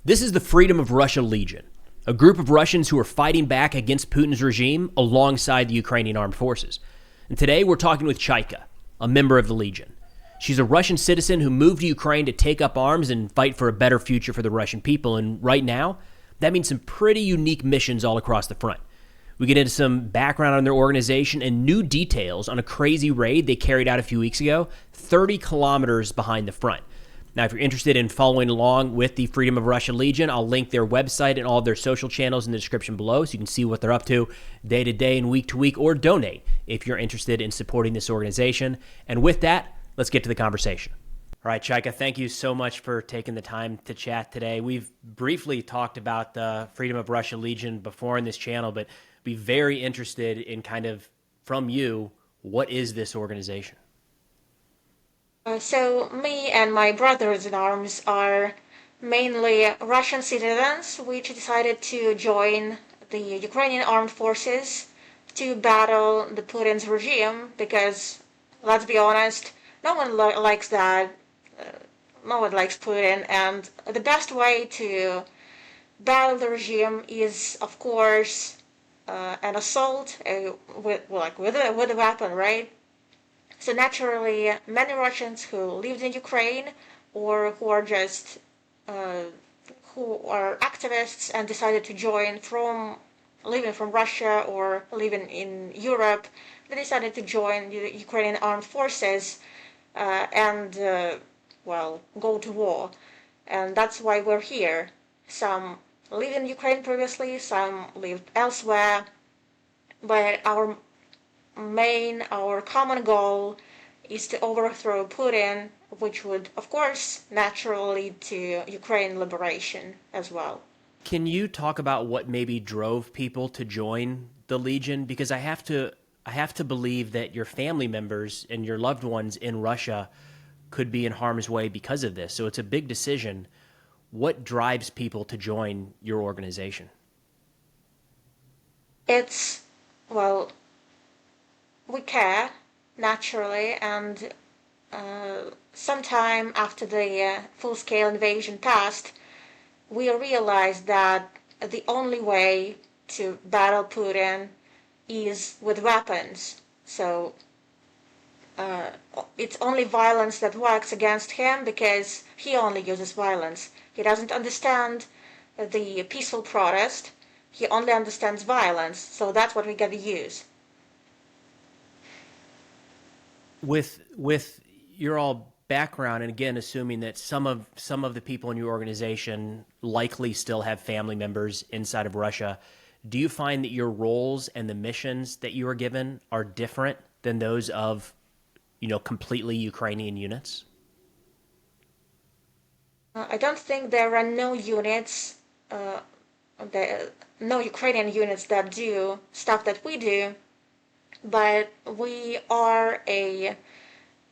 This is the Freedom of Russia Legion, a group of Russians who are fighting back against Putin's regime alongside the Ukrainian Armed Forces. And today we're talking with Chayka, a member of the Legion. She's a Russian citizen who moved to Ukraine to take up arms and fight for a better future for the Russian people. And right now, that means some pretty unique missions all across the front. We get into some background on their organization and new details on a crazy raid they carried out a few weeks ago, 30 kilometers behind the front. Now, if you're interested in following along with the Freedom of Russia Legion, I'll link their website and all of their social channels in the description below so you can see what they're up to day to day and week to week, or donate if you're interested in supporting this organization. And with that, let's get to the conversation. All right, Chayka, thank you so much for taking the time to chat today. We've briefly talked about the Freedom of Russia Legion before in this channel, but be very interested in kind of, from you, what is this organization? So me and my brothers in arms are mainly Russian citizens which decided to join the Ukrainian Armed Forces to battle the Putin's regime because, let's be honest, no one likes that. No one likes Putin, and the best way to battle the regime is, of course, an assault with a weapon, right? So naturally, many Russians who lived in Ukraine or who are just who are activists and decided to join living from Russia or living in Europe, they decided to join the Ukrainian Armed Forces and go to war. And that's why we're here. Some lived in Ukraine previously, some lived elsewhere, but our common goal is to overthrow Putin, which would, of course, naturally lead to Ukraine liberation as well. Can you talk about what maybe drove people to join the Legion? Because I have to believe that your family members and your loved ones in Russia could be in harm's way because of this. So it's a big decision. What drives people to join your organization? We care, naturally, and sometime after the full-scale invasion passed, we realized that the only way to battle Putin is with weapons. So it's only violence that works against him because he only uses violence. He doesn't understand the peaceful protest. He only understands violence. So that's what we gotta use. With your all background, and again, assuming that some of the people in your organization likely still have family members inside of Russia, do you find that your roles and the missions that you are given are different than those of, completely Ukrainian units? I don't think there are no Ukrainian units that do stuff that we do, but we are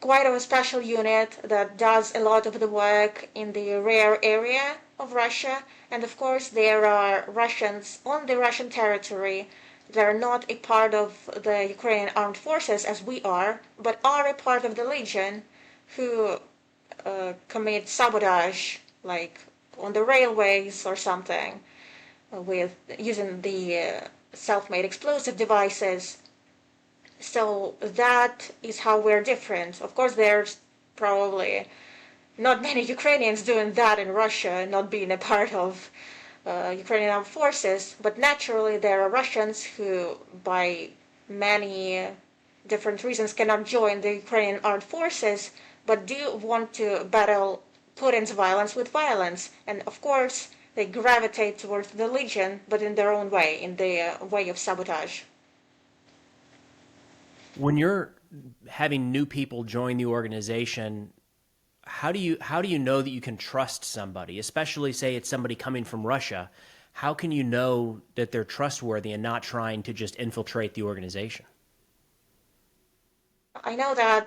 quite a special unit that does a lot of the work in the rare area of Russia. And of course, there are Russians on the Russian territory that are not a part of the Ukrainian Armed Forces as we are, but are a part of the Legion who commit sabotage, like on the railways or something, with using the self-made explosive devices. So that is how we're different. Of course, there's probably not many Ukrainians doing that in Russia, not being a part of Ukrainian Armed Forces, but naturally there are Russians who, by many different reasons, cannot join the Ukrainian Armed Forces, but do want to battle Putin's violence with violence. And of course, they gravitate towards the Legion, but in their own way, in the way of sabotage. When you're having new people join the organization, how do you know that you can trust somebody, especially say it's somebody coming from Russia? How can you know that they're trustworthy and not trying to just infiltrate the organization? I know that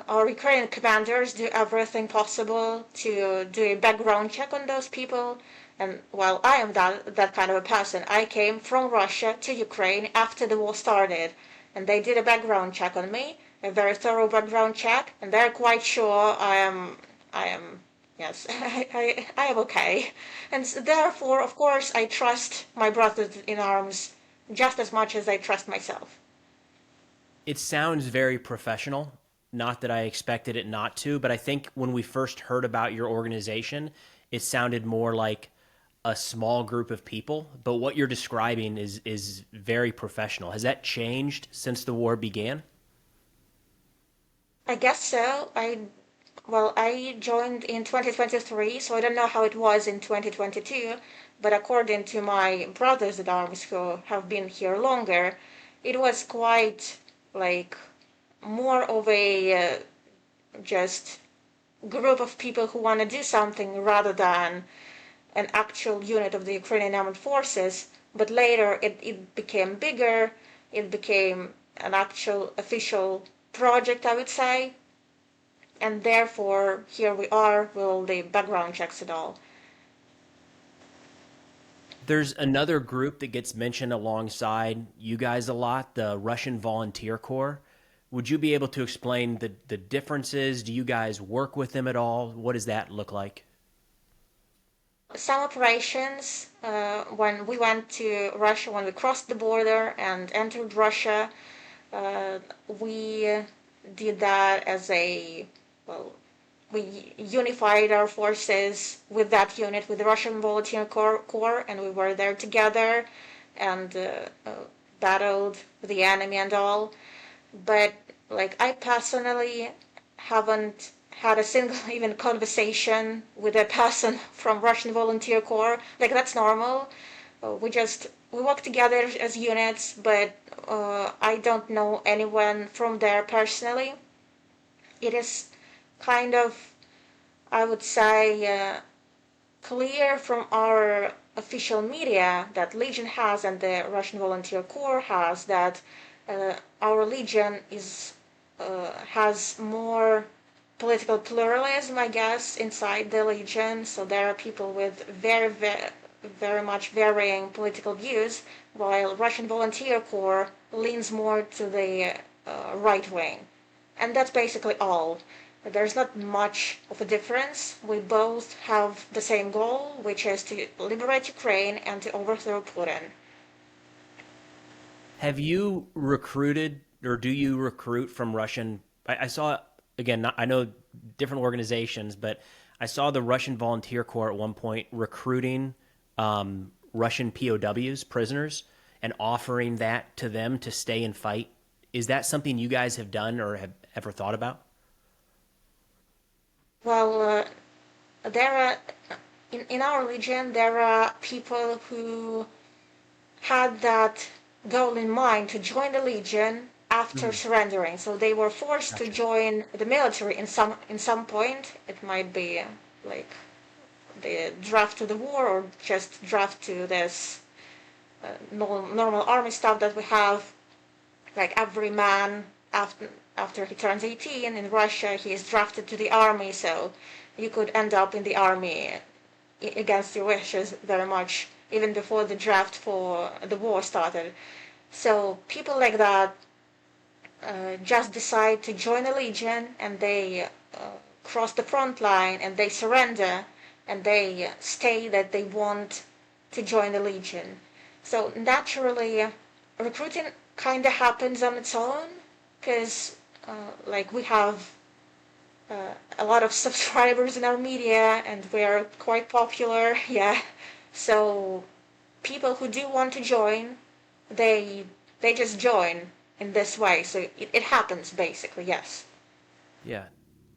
our Ukrainian commanders do everything possible to do a background check on those people. And while I am that kind of a person, I came from Russia to Ukraine after the war started, and they did a background check on me, a very thorough background check, and they're quite sure I am Yes, I am okay. And therefore, of course, I trust my brothers in arms just as much as I trust myself. It sounds very professional. Not that I expected it not to, but I think when we first heard about your organization, it sounded more like a small group of people. But what you're describing is very professional. Has that changed since the war began? I guess so. I joined in 2023, so I don't know how it was in 2022, but according to my brothers in arms who have been here longer, it was quite like more of a just group of people who want to do something rather than an actual unit of the Ukrainian Armed Forces. But later it became bigger, it became an actual official project, I would say, and therefore here we are with all the background checks and all. There's another group that gets mentioned alongside you guys a lot, the Russian Volunteer Corps. Would you be able to explain the differences? Do you guys work with them at all? What does that look like? Some operations, when we went to Russia, when we crossed the border and entered Russia, we did that as a, well, we unified our forces with that unit, with the Russian Volunteer Corps, and we were there together and battled the enemy and all. But like I personally haven't had a single even conversation with a person from Russian Volunteer Corps. Like that's normal. We work together as units, but I don't know anyone from there personally. It is kind of, I would say, clear from our official media that Legion has and the Russian Volunteer Corps has that our Legion has more political pluralism, I guess, inside the Legion. So there are people with very much varying political views, while Russian Volunteer Corps leans more to the right wing. And that's basically all. There's not much of a difference. We both have the same goal, which is to liberate Ukraine and to overthrow Putin. Have you recruited or do you recruit from Russian? I saw, again, I know different organizations, but I saw the Russian Volunteer Corps at one point recruiting Russian POWs, prisoners, and offering that to them to stay and fight. Is that something you guys have done or have ever thought about? Well, there are in our Legion there are people who had that goal in mind to join the Legion after Mm-hmm. surrendering. So they were forced to Gotcha. join the military in some point. It might be like the draft to the war or just draft to this normal army stuff that we have. Like every man after he turns 18 in Russia, he is drafted to the army. So you could end up in the army against your wishes very much even before the draft for the war started. So people like that just decide to join a legion and they cross the front line and they surrender and they state that they want to join the legion. So naturally, recruiting kind of happens on its own because like we have a lot of subscribers in our media and we're quite popular. Yeah, so people who do want to join, they they just join in this way. So it happens basically. Yes. Yeah,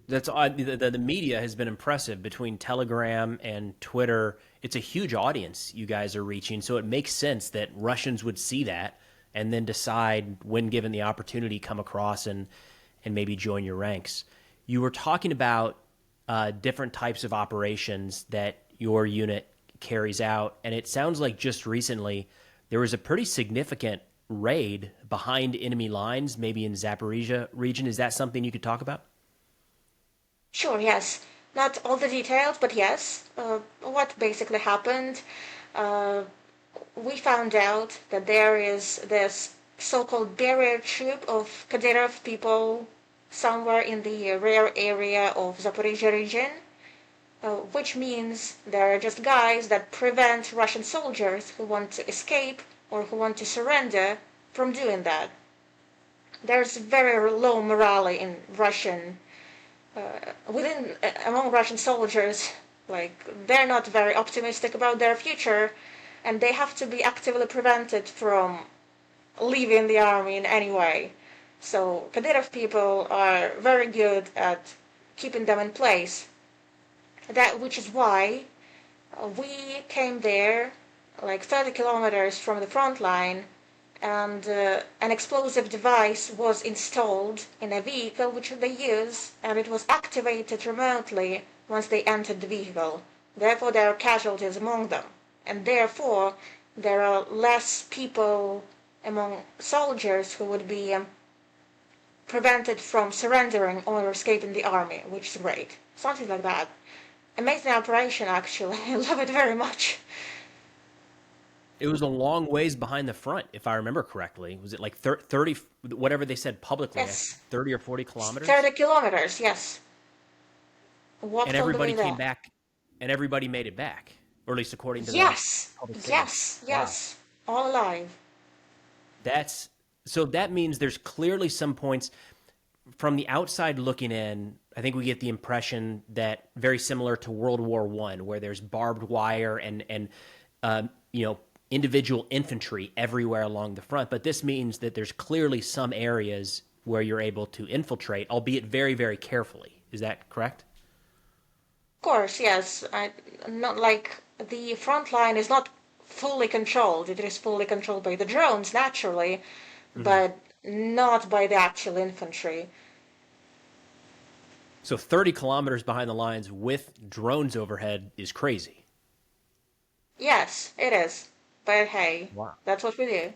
that's odd. The media has been impressive between Telegram and Twitter. It's a huge audience you guys are reaching, so it makes sense that Russians would see that and then decide when given the opportunity come across and maybe join your ranks. You were talking about different types of operations that your unit carries out, and it sounds like just recently there was a pretty significant raid behind enemy lines, maybe in Zaporizhia region. Is that something you could talk about? Sure. Yes. Not all the details, but yes. What basically happened? Uh, we found out that there is this so-called barrier troop of Kadyrov people somewhere in the rear area of Zaporizhia region, which means they're just guys that prevent Russian soldiers who want to escape or who want to surrender from doing that. There's very low morale in among Russian soldiers. Like, they're not very optimistic about their future, and they have to be actively prevented from leaving the army in any way. So Kadyrov people are very good at keeping them in place. Which is why we came there like 30 kilometers from the front line, and an explosive device was installed in a vehicle which they use, and it was activated remotely once they entered the vehicle. Therefore, there are casualties among them, and therefore there are less people among soldiers who would be prevented from surrendering or escaping the army, which is great. Something like that. Amazing operation, actually. I love it very much. It was a long ways behind the front, if I remember correctly. Was it like 30, whatever they said publicly, Yes. 30 or 40 kilometers? 30 kilometers, yes. Walked And all the way everybody there. came back, and everybody made it back, or at least according to the Yes, public statements. yes, all alive. So that means there's clearly some points from the outside looking in. I think we get the impression that very similar to World War I, where there's barbed wire and individual infantry everywhere along the front. But this means that there's clearly some areas where you're able to infiltrate, albeit very, very carefully. Is that correct? Of course, yes. Not like the front line is not fully controlled. It is fully controlled by the drones, naturally, but not by the actual infantry. So 30 kilometers behind the lines with drones overhead is crazy. Yes, it is. But hey, Wow. that's what we do.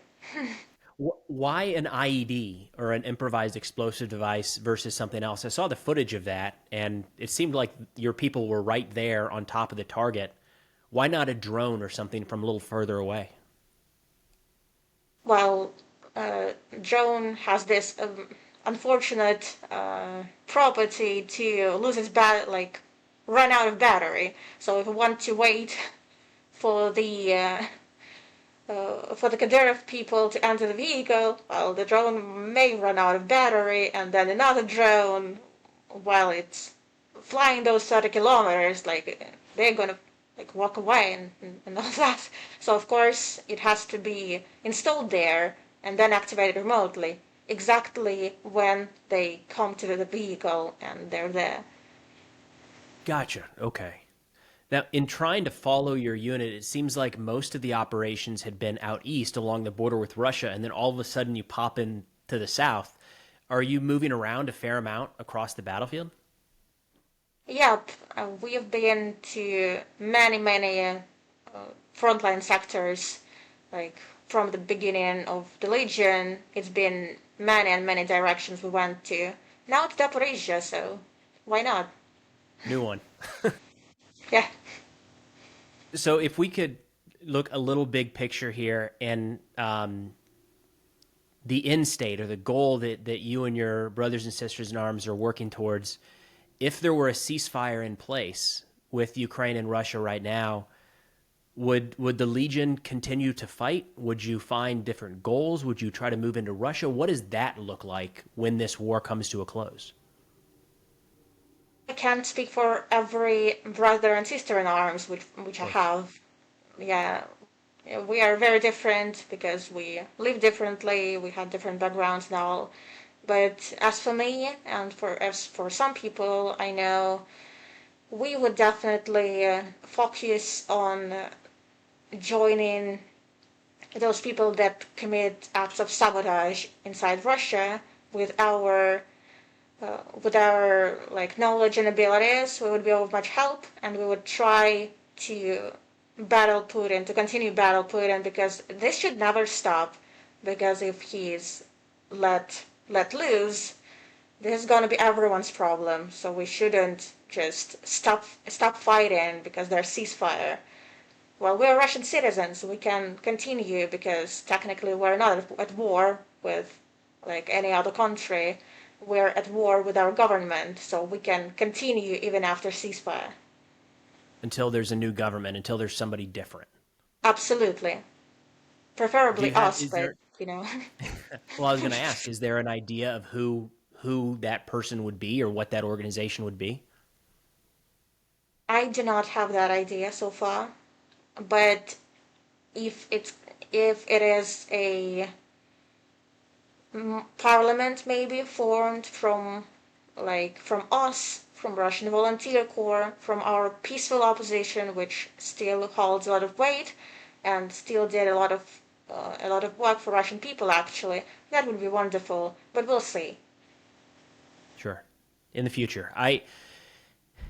Why an IED or an improvised explosive device versus something else? I saw the footage of that, and it seemed like your people were right there on top of the target. Why not a drone or something from a little further away? Well, drone has this unfortunate property to lose its run out of battery. So if you want to wait for the Kadyrov people to enter the vehicle, well, the drone may run out of battery, and then another drone, while it's flying those 30 kilometers, they're gonna walk away and all that. So of course it has to be installed there and then activated remotely exactly when they come to the vehicle and they're there. Gotcha. Okay. Now, in trying to follow your unit, it seems like most of the operations had been out east along the border with Russia, and then all of a sudden you pop in to the south. Are you moving around a fair amount across the battlefield? Yep, we have been to many frontline sectors, like from the beginning of the Legion. It's been many and many directions we went to. Now it's Zaporizhia, so why not? New one. Yeah. So if we could look a little big picture here, and the end state or the goal that you and your brothers and sisters in arms are working towards, if there were a ceasefire in place with Ukraine and Russia right now, would the Legion continue to fight? Would you find different goals? Would you try to move into Russia? What does that look like when this war comes to a close? I can't speak for every brother and sister in arms, which I have. Yeah, we are very different because we live differently, we have different backgrounds and all. But as for me, and as for some people I know, we would definitely focus on joining those people that commit acts of sabotage inside Russia with our knowledge and abilities. We would be of much help, and we would try to continue battle Putin, because this should never stop. Because if he's let loose, this is gonna be everyone's problem. So we shouldn't just stop fighting because there's ceasefire. Well, we're Russian citizens. We can continue because technically we're not at war with any other country. We're at war with our government, so we can continue even after ceasefire. until there's a new government, until there's somebody different. Absolutely. Do Preferably you have, us, is but there, you know. well, I was going to ask, is there an idea of who that person would be or what that organization would be? I do not have that idea so far, but if it's if it is a parliament maybe formed from from us, from Russian Volunteer Corps, from our peaceful opposition, which still holds a lot of weight and still did a lot of work for Russian people. Actually, that would be wonderful. But we'll see. Sure. In the future. I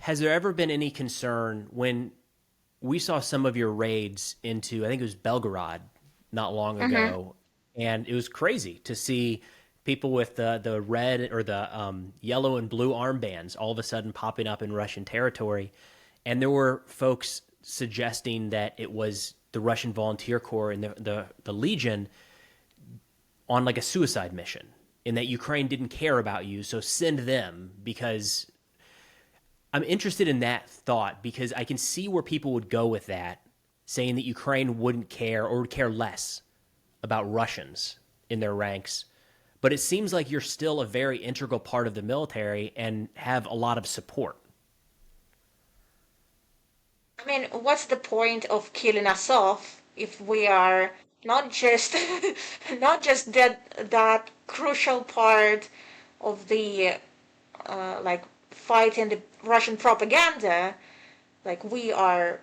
Has there ever been any concern when we saw some of your raids into, I think it was Belgorod not long Mm-hmm. ago, and it was crazy to see people with the red or the yellow and blue armbands all of a sudden popping up in Russian territory, and there were folks suggesting that it was the Russian Volunteer Corps and the Legion on like a suicide mission, in that Ukraine didn't care about you, so send them. Because I'm interested in that thought, because I can see where people would go with that, saying that Ukraine wouldn't care or would care less about Russians in their ranks. But it seems like you're still a very integral part of the military and have a lot of support. I mean, what's the point of killing us off if we are not just not just that crucial part of the fighting the Russian propaganda? Like we are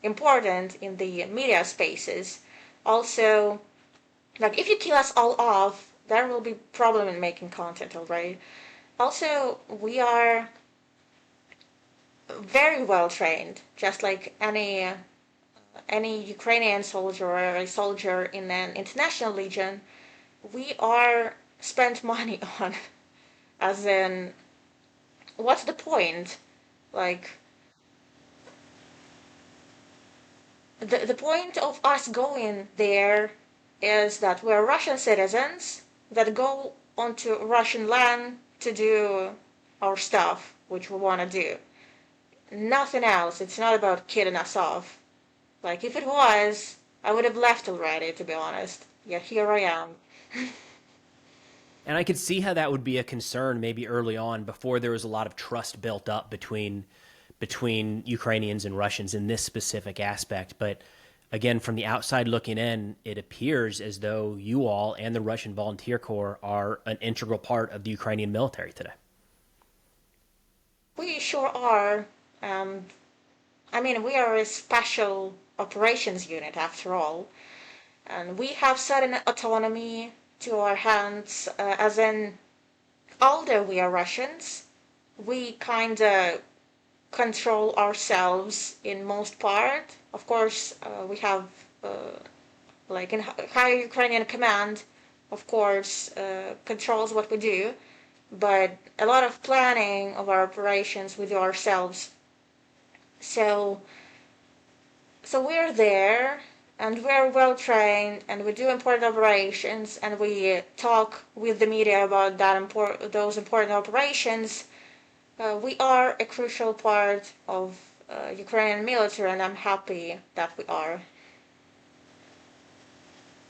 important in the media spaces. Also, like if you kill us all off, there will be problem in making content, alright? Also, we are very well trained, just like any Ukrainian soldier or a soldier in an international legion. We are spent money on, as in, what's the point? Like, the point of us going there is that we're Russian citizens that go onto Russian land to do our stuff, which we want to do. Nothing else. It's not about killing us off. Like, if it was, I would have left already, to be honest. Yet here I am. And I could see how that would be a concern maybe early on, before there was a lot of trust built up between Ukrainians and Russians in this specific aspect. But again, from the outside looking in, it appears as though you all and the Russian Volunteer Corps are an integral part of the Ukrainian military today. We sure are. Um, I mean, we are a special operations unit after all, and we have certain autonomy to our hands, as in, although we are Russians, we kinda control ourselves in most part. Of course, we have, like in higher Ukrainian command, of course, controls what we do, but a lot of planning of our operations we do ourselves. So, so we're there, and we're well trained, and we do important operations, and we talk with the media about those important operations. We are a crucial part of Ukrainian military, and I'm happy that we are.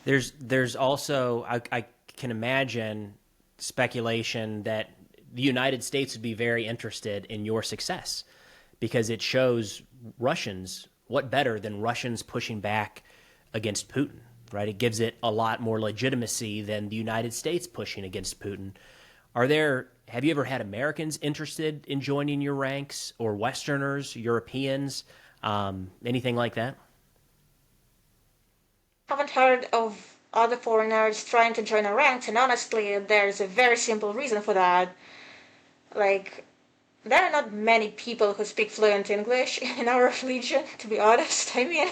There's also, I can imagine, speculation that the United States would be very interested in your success, because it shows Russians, what better than Russians pushing back against Putin, right? It gives it a lot more legitimacy than the United States pushing against Putin. Have you ever had Americans interested in joining your ranks, or Westerners, Europeans, anything like that? Haven't heard of other foreigners trying to join our ranks, and honestly, there's a very simple reason for that. Like, there are not many people who speak fluent English in our legion, to be honest. I mean,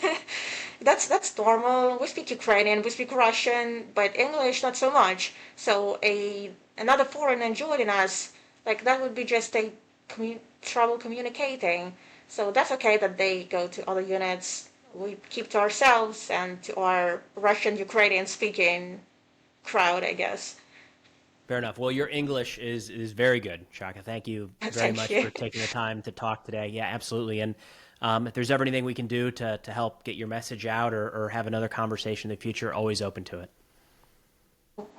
that's normal. We speak Ukrainian, we speak Russian, but English not so much. So another foreigner joining us, like that would be just a trouble communicating. So that's okay that they go to other units. We keep to ourselves and to our Russian Ukrainian speaking crowd, I guess. Fair enough. Well, your English is very good, Chayka. Thank you very Thank much you. for taking the time to talk today. Yeah, absolutely. And If there's ever anything we can do to help get your message out or have another conversation in the future, always open to it.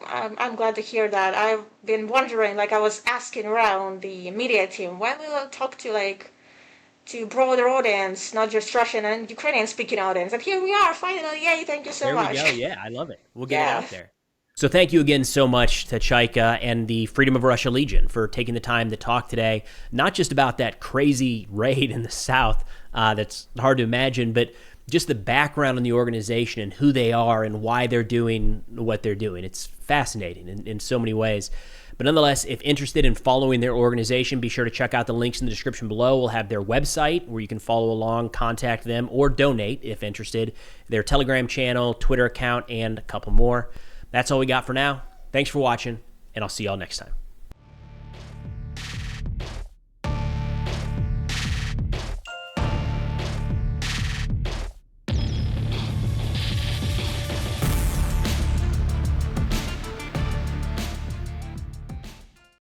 I'm glad to hear that. I've been wondering, like I was asking around the media team, when will I talk to broader audience, not just Russian and Ukrainian speaking audience. And here we are, finally. Yay, thank you so much. There we go. Yeah, I love it. We'll get it out there. So thank you again so much to Chayka and the Freedom of Russia Legion for taking the time to talk today, not just about that crazy raid in the South that's hard to imagine, but just the background on the organization and who they are and why they're doing what they're doing. It's fascinating in so many ways. But nonetheless, if interested in following their organization, be sure to check out the links in the description below. We'll have their website where you can follow along, contact them, or donate if interested, their Telegram channel, Twitter account, and a couple more. That's all we got for now. Thanks for watching, and I'll see y'all next time.